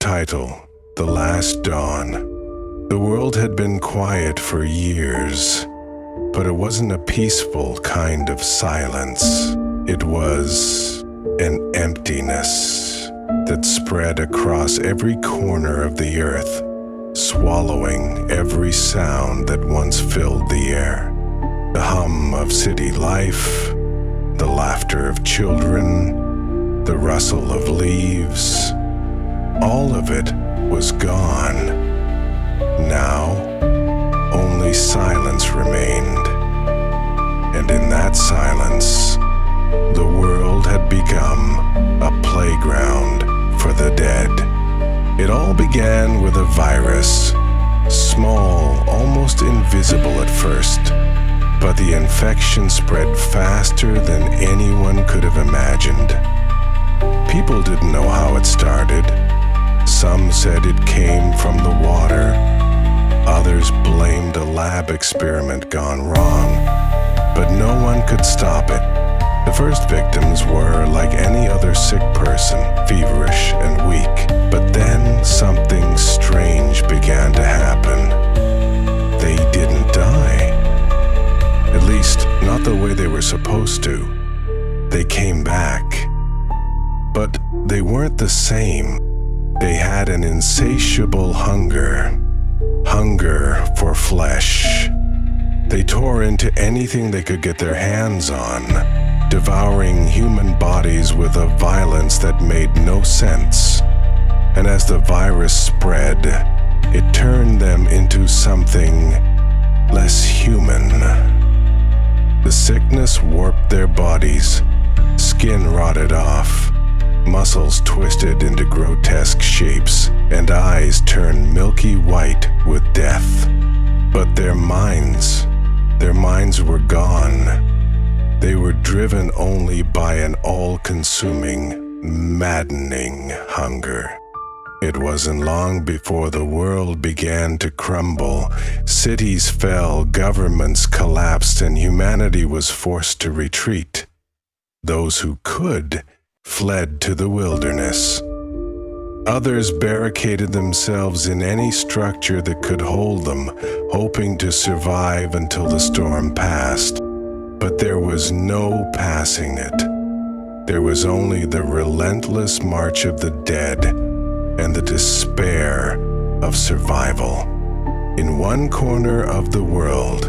Title: The Last Dawn. The world had been quiet for years, but it wasn't a peaceful kind of silence. It was an emptiness that spread across every corner of the earth, swallowing every sound that once filled the air. The hum of city life, the laughter of children, the rustle of leaves, all of it was gone. Now, only silence remained. And in that silence, the world had become a playground for the dead. It all began with a virus, small, almost invisible at first, but the infection spread faster than anyone could have imagined. People didn't know how it started. Some said it came from the water. Others blamed a lab experiment gone wrong, but no one could stop it. The first victims were like any other sick person, feverish and weak. But then something strange began to happen. They didn't die. At least, not the way they were supposed to. They came back. But they weren't the same. They had an insatiable hunger for flesh. They tore into anything they could get their hands on, devouring human bodies with a violence that made no sense. And as the virus spread, it turned them into something less human. The sickness warped their bodies, skin rotted off, muscles twisted into grotesque shapes, and eyes turned milky white with death. But their minds were gone. They were driven only by an all-consuming, maddening hunger. It wasn't long before the world began to crumble. Cities fell, governments collapsed, and humanity was forced to retreat. Those who could fled to the wilderness. Others barricaded themselves in any structure that could hold them, hoping to survive until the storm passed. But there was no passing it. There was only the relentless march of the dead and the despair of survival. In one corner of the world,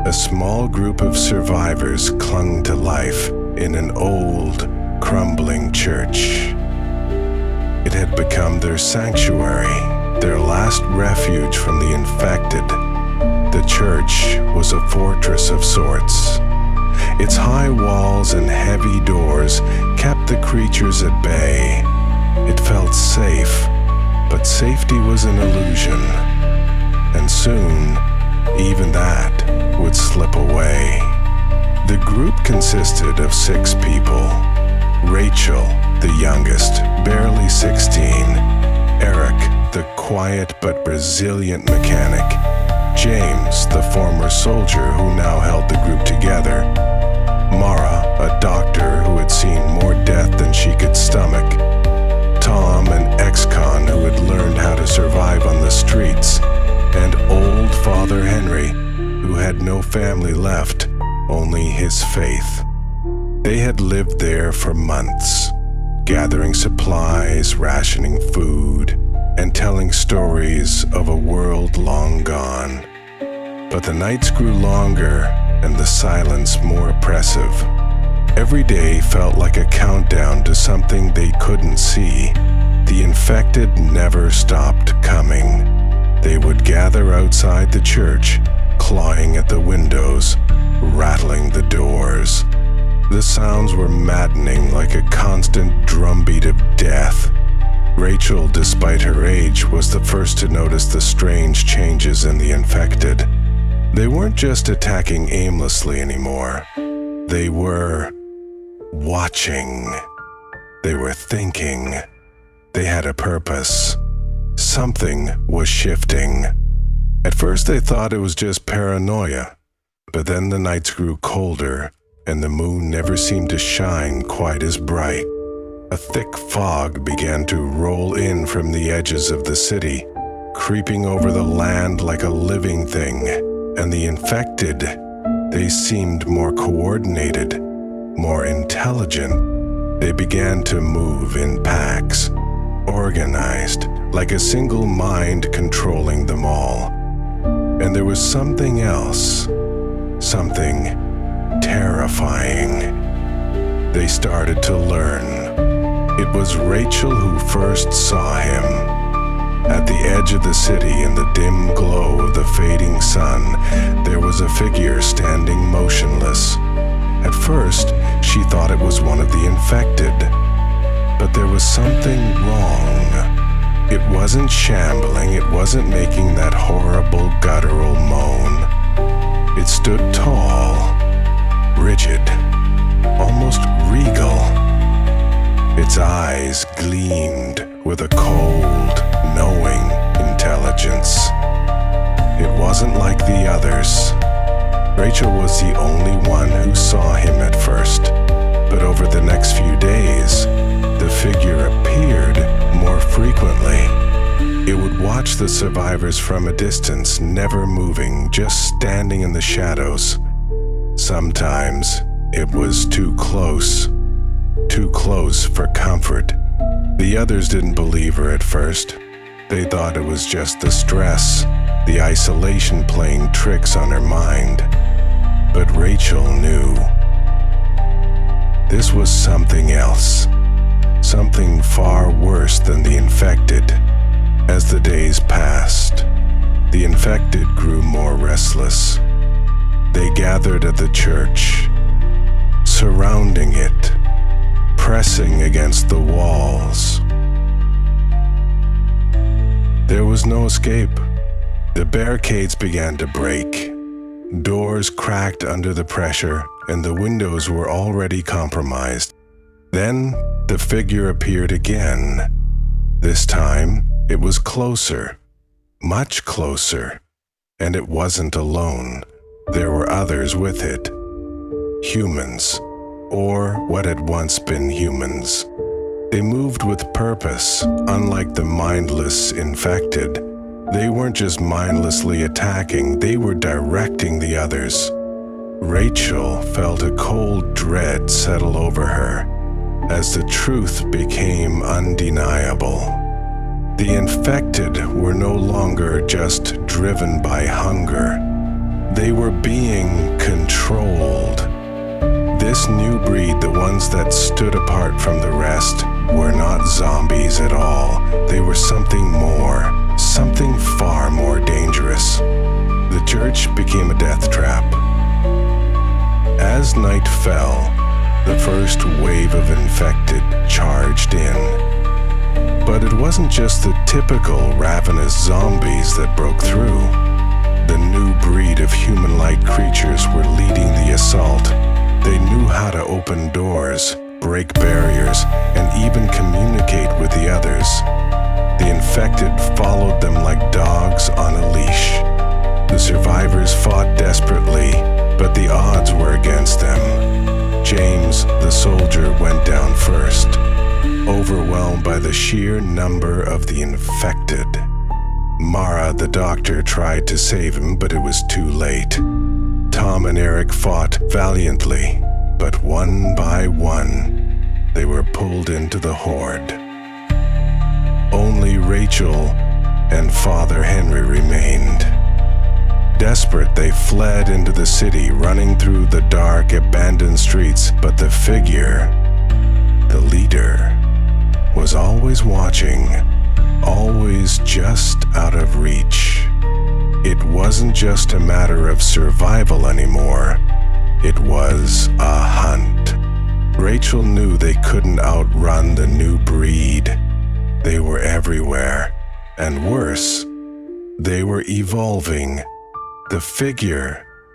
a small group of survivors clung to life in an old, crumbling church. It had become their sanctuary, their last refuge from the infected. The church was a fortress of sorts. Its high walls and heavy doors kept the creatures at bay. It felt safe, but safety was an illusion. And soon, even that would slip away. The group consisted of 6 people. Rachel, the youngest, barely 16. Eric, the quiet but resilient mechanic. James, the former soldier who now held the group together. Mara, a doctor who had seen more death than she could stomach. Tom, an ex-con who had learned how to survive on the streets. And old Father Henry, who had no family left, only his faith. They had lived there for months, gathering supplies, rationing food, and telling stories of a world long gone. But the nights grew longer and the silence more oppressive. Every day felt like a countdown to something they couldn't see. The infected never stopped coming. They would gather outside the church, clawing at the windows, rattling the doors. The sounds were maddening, like a constant drumbeat of death. Rachel, despite her age, was the first to notice the strange changes in the infected. They weren't just attacking aimlessly anymore. They were watching. They were thinking. They had a purpose. Something was shifting. At first they thought it was just paranoia, but then the nights grew colder and the moon never seemed to shine quite as bright. A thick fog began to roll in from the edges of the city, creeping over the land like a living thing, and the infected, they seemed more coordinated, more intelligent. They began to move in packs, organized, like a single mind controlling them all. And there was something else, something terrifying. They started to learn. It was Rachel who first saw him. At the edge of the city, in the dim glow of the fading sun, there was a figure standing motionless. At first, she thought it was one of the infected. But there was something wrong. It wasn't shambling, it wasn't making that horrible guttural moan. It stood tall, rigid, almost regal. Its eyes gleamed with a cold, knowing intelligence. It wasn't like the others. Rachel was the only one who saw him at first, but over the next few days, the figure appeared more frequently. It would watch the survivors from a distance, never moving, just standing in the shadows. Sometimes it was too close for comfort. The others didn't believe her at first. They thought it was just the stress, the isolation playing tricks on her mind. But Rachel knew. This was something else, something far worse than the infected. As the days passed, the infected grew more restless. They gathered at the church, surrounding it, pressing against the walls. There was no escape. The barricades began to break. Doors cracked under the pressure, and the windows were already compromised. Then the figure appeared again. This time, it was closer, much closer, and it wasn't alone. There were others with it. Humans, or what had once been humans. They moved with purpose, unlike the mindless infected. They weren't just mindlessly attacking, they were directing the others. Rachel felt a cold dread settle over her as the truth became undeniable. The infected were no longer just driven by hunger. They were being controlled. This new breed, the ones that stood apart from the rest, were not zombies at all. They were something more, something far more dangerous. The church became a death trap. As night fell, the first wave of infected charged in. But it wasn't just the typical ravenous zombies that broke through. The new breed of human-like creatures were leading the assault. They knew how to open doors, break barriers, and even communicate with the others. The infected followed them like dogs on a leash. The survivors fought desperately, but the odds were against them. James, the soldier, went down first, overwhelmed by the sheer number of the infected. Mara, the doctor, tried to save him, but it was too late. Tom and Eric fought valiantly, but one by one, they were pulled into the horde. Only Rachel and Father Henry remained. Desperate, they fled into the city, running through the dark, abandoned streets, but the figure, the leader, was always watching, always just out of reach. It wasn't just a matter of survival anymore. It was a hunt. Rachel knew they couldn't outrun the new breed. They were everywhere. And worse, they were evolving. The figure